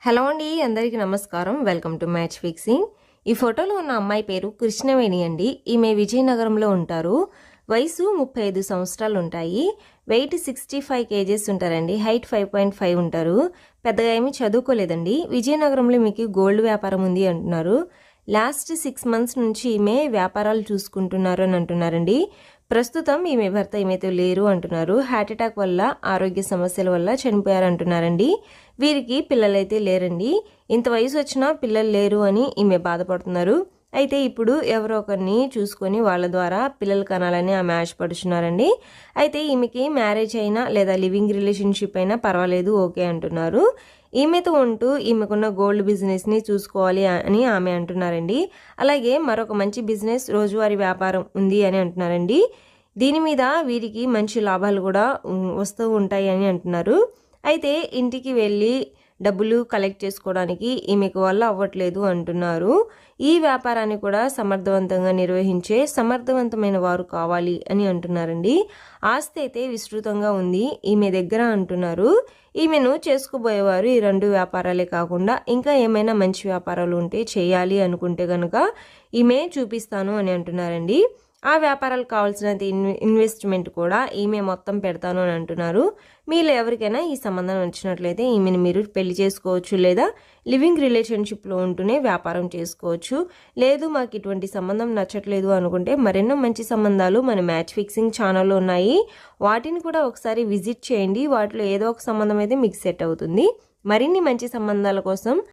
Hello అండి, అందరికీ నమస్కారం. Welcome to match fixing. ఈ ఫోటోలో ఉన్న అమ్మాయి పేరు కృష్ణవేణి అండి. ఈమె విజయనగరంలో ఉంటారు. వయసు 35 సంవత్సరాలు ఉంటాయి. వెయిట్ 65 కేజెస్ ఉంటారండి. హైట్ 5.5 ఉంటారు. పెద్దగా ఏమీ చదువుకోలేదండి. విజయనగరంలో మీకు గోల్డ్ వ్యాపారం ఉంది అంటున్నారు. లాస్ట్ 6 మంత్స్ నుంచి ఈమె వ్యాపారాలు చూసుకుంటున్నారు అని అంటున్నారండి. ప్రస్తుతం ఈమె భర్త ఈమెతో లేరు అంటున్నారు. హార్ట్ అటాక్ వల్ల, ఆరోగ్య సమస్యల వల్ల చనిపోయారు అంటున్నారండి. వీరికి పిల్లలైతే లేరండి. ఇంత వయసు వచ్చినా పిల్లలు లేరు అని ఈమె బాధపడుతున్నారు. అయితే ఇప్పుడు ఎవరో ఒకరిని చూసుకొని వాళ్ళ ద్వారా పిల్లలు కనాలని ఆమె ఆశపడుతున్నారండి. అయితే ఈమెకి మ్యారేజ్ అయినా లేదా లివింగ్ రిలేషన్షిప్ అయినా పర్వాలేదు, ఓకే అంటున్నారు. ఈమెతో ఉంటూ ఈమెకున్న గోల్డ్ బిజినెస్ని చూసుకోవాలి అని ఆమె అంటున్నారండి. అలాగే మరొక మంచి బిజినెస్, రోజువారీ వ్యాపారం ఉంది అని అంటున్నారండి. దీని మీద వీరికి మంచి లాభాలు కూడా వస్తూ ఉంటాయి అని అంటున్నారు. అయితే ఇంటికి వెళ్ళి డబ్బులు కలెక్ట్ చేసుకోవడానికి ఈమెకు వల్ల అవ్వట్లేదు అంటున్నారు. ఈ వ్యాపారాన్ని కూడా సమర్థవంతంగా నిర్వహించే సమర్థవంతమైన వారు కావాలి అని అంటున్నారండి. ఆస్తి అయితే విస్తృతంగా ఉంది ఈమె దగ్గర అంటున్నారు. ఈమెను చేసుకోబోయేవారు ఈ 2 వ్యాపారాలే కాకుండా ఇంకా ఏమైనా మంచి వ్యాపారాలు ఉంటే చేయాలి అనుకుంటే కనుక ఈమె చూపిస్తాను అని అంటున్నారండి. ఆ వ్యాపారాలకు కావాల్సినంత ఇన్వెస్ట్మెంట్ కూడా ఈమె మొత్తం పెడతాను అని అంటున్నారు. మీలో ఎవరికైనా ఈ సంబంధం నచ్చినట్లయితే ఈమెను మీరు పెళ్లి చేసుకోవచ్చు, లేదా లివింగ్ రిలేషన్షిప్లో ఉంటూనే వ్యాపారం చేసుకోవచ్చు. లేదు మాకు ఇటువంటి సంబంధం నచ్చట్లేదు అనుకుంటే మరెన్నో మంచి సంబంధాలు మన మ్యాచ్ ఫిక్సింగ్ ఛానల్లో ఉన్నాయి. వాటిని కూడా ఒకసారి విజిట్ చేయండి. వాటిలో ఏదో ఒక సంబంధం అయితే మీకు సెట్ అవుతుంది. మరిన్ని మంచి సంబంధాల కోసం